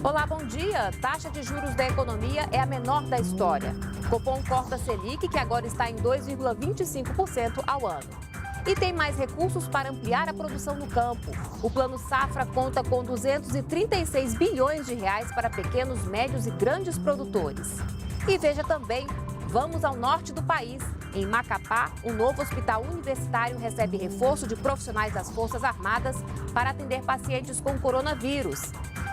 Olá, bom dia. Taxa de juros da economia é a menor da história. Copom corta a Selic, que agora está em 2,25% ao ano. E tem mais recursos para ampliar a produção no campo. O Plano Safra conta com 236 bilhões de reais para pequenos, médios e grandes produtores. E veja também, vamos ao norte do país. Em Macapá, um novo hospital universitário recebe reforço de profissionais das Forças Armadas para atender pacientes com coronavírus.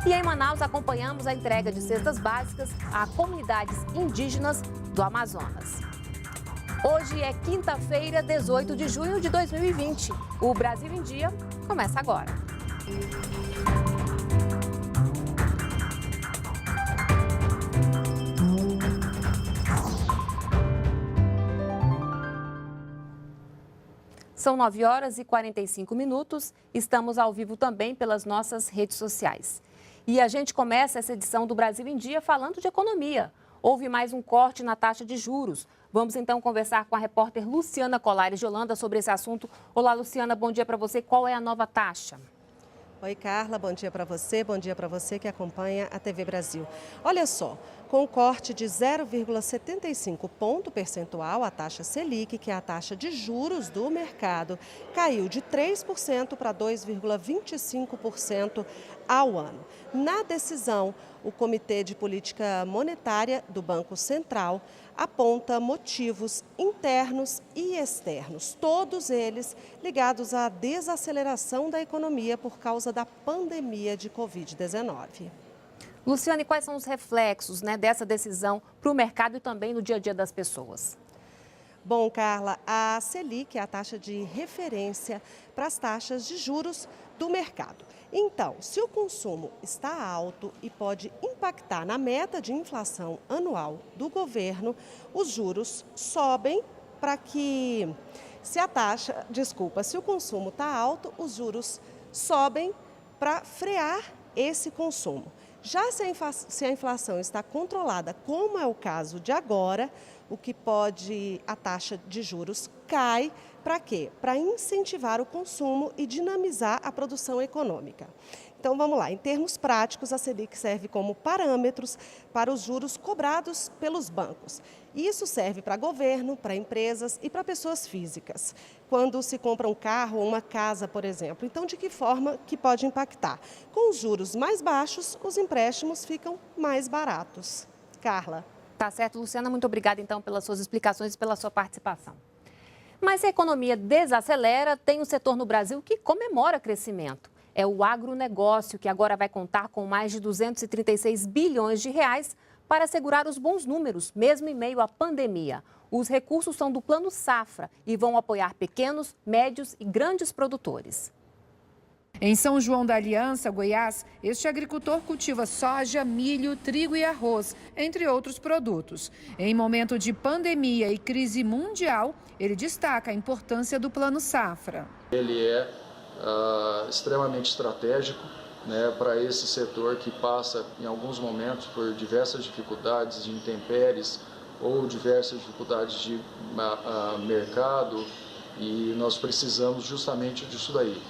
E em Manaus, acompanhamos a entrega de cestas básicas a comunidades indígenas do Amazonas. Hoje é quinta-feira, 18 de junho de 2020. O Brasil em Dia começa agora. São 9 horas e 45 minutos. Estamos ao vivo também pelas nossas redes sociais. E a gente começa essa edição do Brasil em Dia falando de economia. Houve mais um corte na taxa de juros. Vamos então conversar com a repórter Luciana Colares de Holanda sobre esse assunto. Olá, Luciana, bom dia para você. Qual é a nova taxa? Oi, Carla, bom dia para você que acompanha a TV Brasil. Olha só, com o corte de 0,75 ponto percentual, a taxa Selic, que é a taxa de juros do mercado, caiu de 3% para 2,25% ao ano. Na decisão, o Comitê de Política Monetária do Banco Central aponta motivos internos e externos, todos eles ligados à desaceleração da economia por causa da pandemia de Covid-19. Luciane, quais são os reflexos dessa decisão para o mercado e também no dia a dia das pessoas? Bom, Carla, a Selic é a taxa de referência para as taxas de juros do mercado. Então, se o consumo está alto e pode impactar na meta de inflação anual do governo, os juros sobem para que, se o consumo está alto, os juros sobem para frear esse consumo. Já se a inflação está controlada, como é o caso de agora, a taxa de juros cai. Para quê? Para incentivar o consumo e dinamizar a produção econômica. Então, vamos lá. Em termos práticos, a Selic serve como parâmetros para os juros cobrados pelos bancos. Isso serve para governo, para empresas e para pessoas físicas. Quando se compra um carro ou uma casa, por exemplo. Então, de que forma que pode impactar? Com os juros mais baixos, os empréstimos ficam mais baratos. Carla. Tá certo, Luciana. Muito obrigada, então, pelas suas explicações e pela sua participação. Mas se a economia desacelera, tem um setor no Brasil que comemora crescimento. É o agronegócio, que agora vai contar com mais de 236 bilhões de reais para assegurar os bons números, mesmo em meio à pandemia. Os recursos são do Plano Safra e vão apoiar pequenos, médios e grandes produtores. Em São João da Aliança, Goiás, este agricultor cultiva soja, milho, trigo e arroz, entre outros produtos. Em momento de pandemia e crise mundial, ele destaca a importância do Plano Safra. Ele é extremamente estratégico, para esse setor que passa, em alguns momentos, por diversas dificuldades de intempéries ou diversas dificuldades de mercado, e nós precisamos justamente disso daí.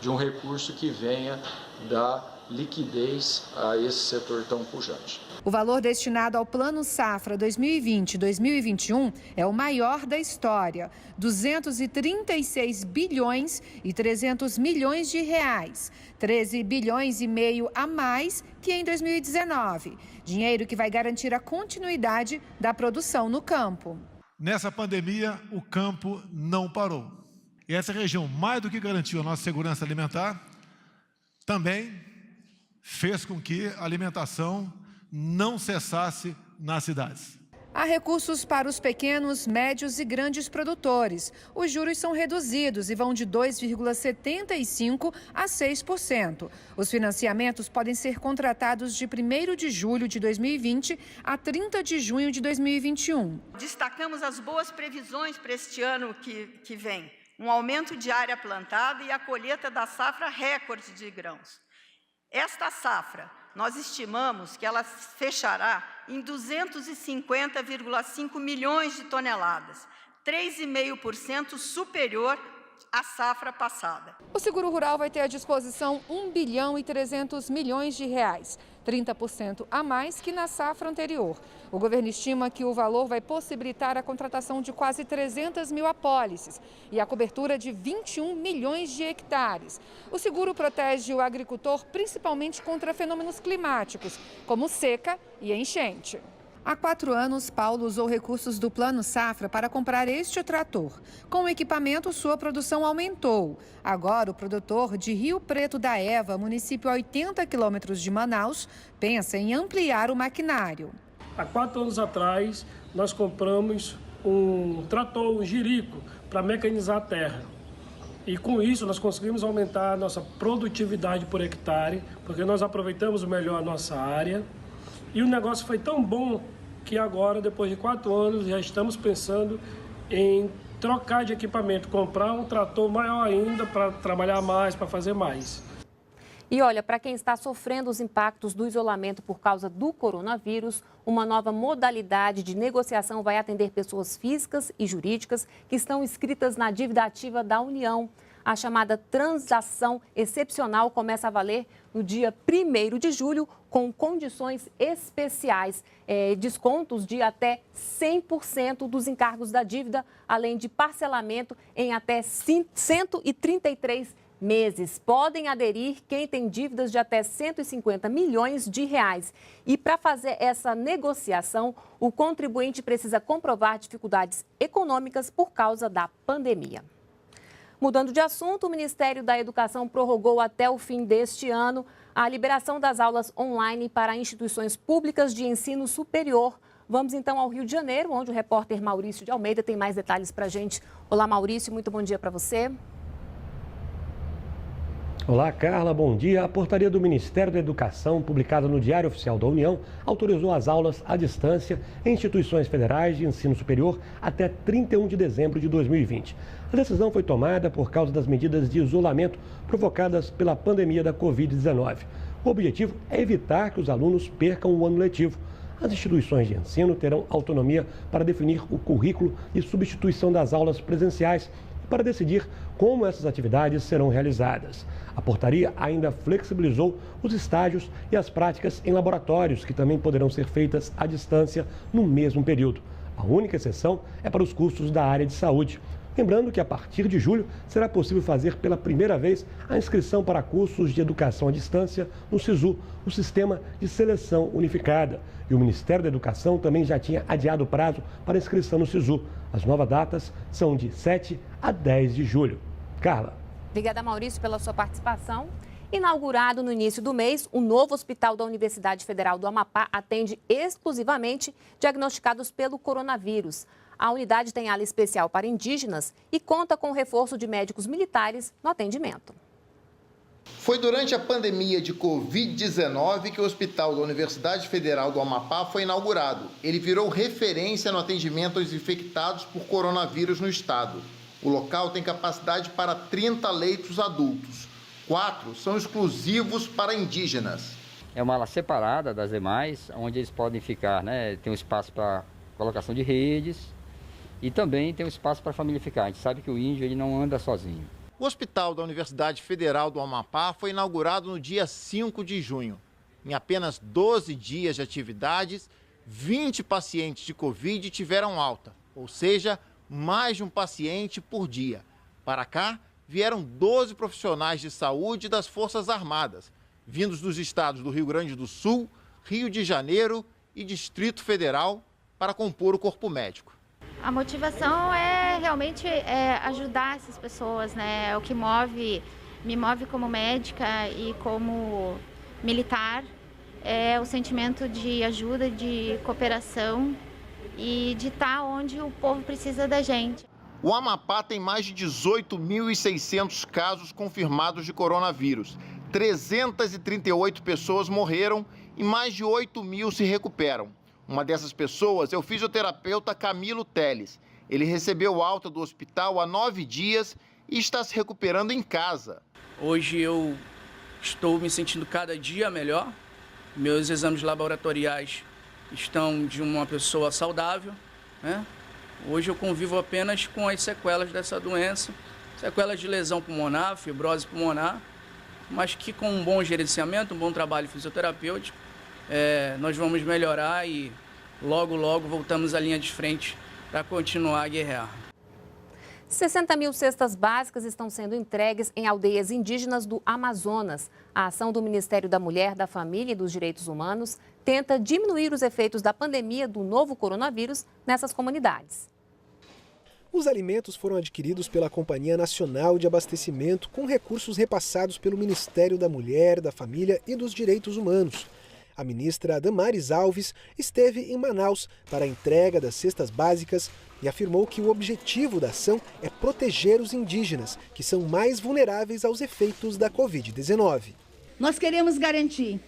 De um recurso que venha dar liquidez a esse setor tão pujante. O valor destinado ao Plano Safra 2020-2021 é o maior da história, 236 bilhões e 300 milhões de reais, 13 bilhões e meio a mais que em 2019. Dinheiro que vai garantir a continuidade da produção no campo. Nessa pandemia, o campo não parou. E essa região, mais do que garantiu a nossa segurança alimentar, também fez com que a alimentação não cessasse nas cidades. Há recursos para os pequenos, médios e grandes produtores. Os juros são reduzidos e vão de 2,75% a 6%. Os financiamentos podem ser contratados de 1º de julho de 2020 a 30 de junho de 2021. Destacamos as boas previsões para este ano que vem. Um aumento de área plantada e a colheita da safra recorde de grãos. Esta safra, nós estimamos que ela fechará em 250,5 milhões de toneladas, 3,5% superior a safra passada. O Seguro Rural vai ter à disposição R$ 1,3 bilhão, 30% a mais que na safra anterior. O governo estima que o valor vai possibilitar a contratação de quase 300 mil apólices e a cobertura de 21 milhões de hectares. O seguro protege o agricultor principalmente contra fenômenos climáticos, como seca e enchente. Há 4 anos, Paulo usou recursos do Plano Safra para comprar este trator. Com o equipamento, sua produção aumentou. Agora, o produtor de Rio Preto da Eva, município a 80 quilômetros de Manaus, pensa em ampliar o maquinário. Há 4 anos atrás, nós compramos um trator, um jirico, para mecanizar a terra. E com isso, nós conseguimos aumentar a nossa produtividade por hectare, porque nós aproveitamos melhor a nossa área. E o negócio foi tão bom que agora, depois de 4 anos, já estamos pensando em trocar de equipamento, comprar um trator maior ainda para trabalhar mais, para fazer mais. E olha, para quem está sofrendo os impactos do isolamento por causa do coronavírus, uma nova modalidade de negociação vai atender pessoas físicas e jurídicas que estão inscritas na dívida ativa da União. A chamada transação excepcional começa a valer no dia 1º de julho, com condições especiais, descontos de até 100% dos encargos da dívida, além de parcelamento em até 133 meses. Podem aderir quem tem dívidas de até 150 milhões de reais. E para fazer essa negociação, o contribuinte precisa comprovar dificuldades econômicas por causa da pandemia. Mudando de assunto, o Ministério da Educação prorrogou até o fim deste ano a liberação das aulas online para instituições públicas de ensino superior. Vamos então ao Rio de Janeiro, onde o repórter Maurício de Almeida tem mais detalhes para a gente. Olá, Maurício, muito bom dia para você. Olá, Carla, bom dia. A portaria do Ministério da Educação, publicada no Diário Oficial da União, autorizou as aulas à distância em instituições federais de ensino superior até 31 de dezembro de 2020. A decisão foi tomada por causa das medidas de isolamento provocadas pela pandemia da Covid-19. O objetivo é evitar que os alunos percam o ano letivo. As instituições de ensino terão autonomia para definir o currículo de substituição das aulas presenciais e para decidir como essas atividades serão realizadas. A portaria ainda flexibilizou os estágios e as práticas em laboratórios, que também poderão ser feitas à distância no mesmo período. A única exceção é para os cursos da área de saúde. Lembrando que a partir de julho será possível fazer pela primeira vez a inscrição para cursos de educação à distância no SISU, o Sistema de Seleção Unificada. E o Ministério da Educação também já tinha adiado o prazo para inscrição no SISU. As novas datas são de 7 a 10 de julho. Carla. Obrigada, Maurício, pela sua participação. Inaugurado no início do mês, o novo hospital da Universidade Federal do Amapá atende exclusivamente diagnosticados pelo coronavírus. A unidade tem ala especial para indígenas e conta com o reforço de médicos militares no atendimento. Foi durante a pandemia de Covid-19 que o Hospital da Universidade Federal do Amapá foi inaugurado. Ele virou referência no atendimento aos infectados por coronavírus no estado. O local tem capacidade para 30 leitos adultos. 4 são exclusivos para indígenas. É uma ala separada das demais, onde eles podem ficar, né? Tem um espaço para colocação de redes e também tem um espaço para a família ficar. A gente sabe que o índio ele não anda sozinho. O Hospital da Universidade Federal do Amapá foi inaugurado no dia 5 de junho. Em apenas 12 dias de atividades, 20 pacientes de Covid tiveram alta, ou seja, mais de um paciente por dia. Para cá, vieram 12 profissionais de saúde das Forças Armadas, vindos dos estados do Rio Grande do Sul, Rio de Janeiro e Distrito Federal, para compor o corpo médico. A motivação é realmente ajudar essas pessoas, né? É o que me move como médica e como militar, é o sentimento de ajuda, de cooperação e de estar onde o povo precisa da gente. O Amapá tem mais de 18.600 casos confirmados de coronavírus. 338 pessoas morreram e mais de 8.000 se recuperam. Uma dessas pessoas é o fisioterapeuta Camilo Teles. Ele recebeu alta do hospital há 9 dias e está se recuperando em casa. Hoje eu estou me sentindo cada dia melhor. Meus exames laboratoriais estão de uma pessoa saudável, né? Hoje eu convivo apenas com as sequelas dessa doença. sequelas de lesão pulmonar, fibrose pulmonar, mas que com um bom gerenciamento, um bom trabalho fisioterapêutico, nós vamos melhorar e logo voltamos à linha de frente para continuar a guerrear. 60 mil cestas básicas estão sendo entregues em aldeias indígenas do Amazonas. A ação do Ministério da Mulher, da Família e dos Direitos Humanos tenta diminuir os efeitos da pandemia do novo coronavírus nessas comunidades. Os alimentos foram adquiridos pela Companhia Nacional de Abastecimento com recursos repassados pelo Ministério da Mulher, da Família e dos Direitos Humanos. A ministra Damares Alves esteve em Manaus para a entrega das cestas básicas e afirmou que o objetivo da ação é proteger os indígenas, que são mais vulneráveis aos efeitos da Covid-19. Nós queremos garantir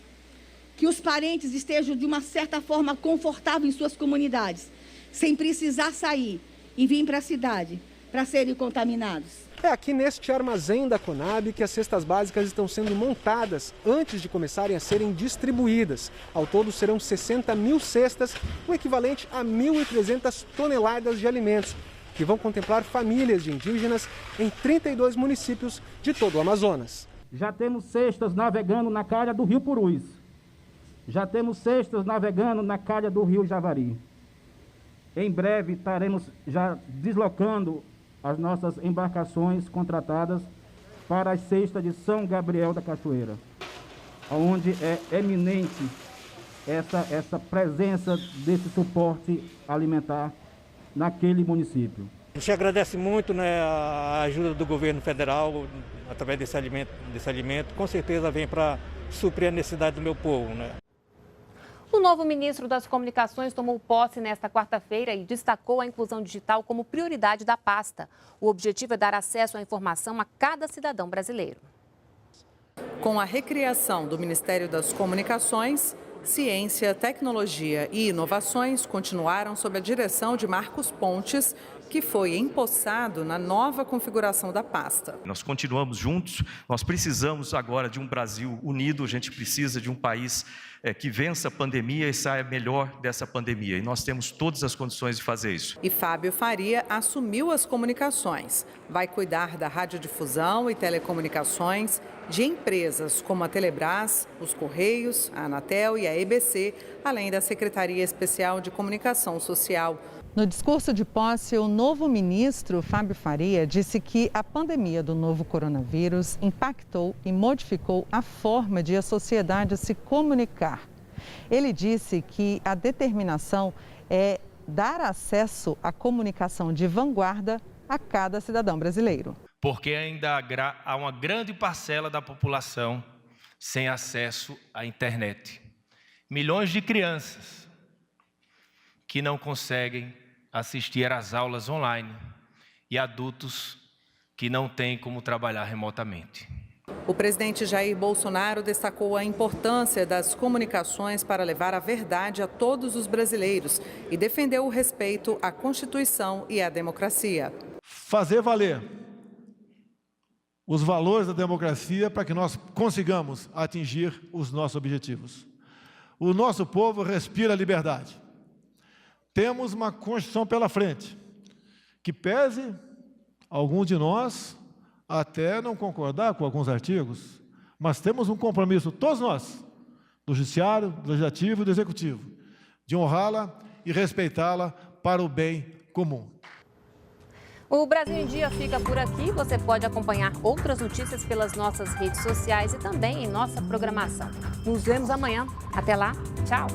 que os parentes estejam, de uma certa forma, confortáveis em suas comunidades, sem precisar sair e vir para a cidade para serem contaminados. É aqui neste armazém da Conab que as cestas básicas estão sendo montadas antes de começarem a serem distribuídas. Ao todo serão 60 mil cestas, o equivalente a 1.300 toneladas de alimentos, que vão contemplar famílias de indígenas em 32 municípios de todo o Amazonas. Já temos cestas navegando na calha do Rio Purus. Já temos cestas navegando na calha do Rio Javari. Em breve estaremos já deslocando as nossas embarcações contratadas para as cestas de São Gabriel da Cachoeira, onde é eminente essa presença desse suporte alimentar naquele município. A gente agradece muito, né, a ajuda do governo federal através desse alimento. Com certeza vem para suprir a necessidade do meu povo, né? O novo ministro das Comunicações tomou posse nesta quarta-feira e destacou a inclusão digital como prioridade da pasta. O objetivo é dar acesso à informação a cada cidadão brasileiro. Com a recriação do Ministério das Comunicações, Ciência, Tecnologia e Inovações continuaram sob a direção de Marcos Pontes, que foi empossado na nova configuração da pasta. Nós continuamos juntos, nós precisamos agora de um Brasil unido, a gente precisa de um país que vença a pandemia e saia melhor dessa pandemia. E nós temos todas as condições de fazer isso. E Fábio Faria assumiu as comunicações. Vai cuidar da radiodifusão e telecomunicações, de empresas como a Telebrás, os Correios, a Anatel e a EBC, além da Secretaria Especial de Comunicação Social. No discurso de posse, o novo ministro, Fábio Faria, disse que a pandemia do novo coronavírus impactou e modificou a forma de a sociedade se comunicar. Ele disse que a determinação é dar acesso à comunicação de vanguarda a cada cidadão brasileiro. Porque ainda há uma grande parcela da população sem acesso à internet. Milhões de crianças que não conseguem assistir às aulas online e adultos que não têm como trabalhar remotamente. O presidente Jair Bolsonaro destacou a importância das comunicações para levar a verdade a todos os brasileiros e defendeu o respeito à Constituição e à democracia. Fazer valer os valores da democracia para que nós consigamos atingir os nossos objetivos. O nosso povo respira liberdade. Temos uma Constituição pela frente, que pese alguns de nós até não concordar com alguns artigos, mas temos um compromisso, todos nós, do Judiciário, do Legislativo e do Executivo, de honrá-la e respeitá-la para o bem comum. O Brasil em Dia fica por aqui. Você pode acompanhar outras notícias pelas nossas redes sociais e também em nossa programação. Nos vemos amanhã. Até lá. Tchau.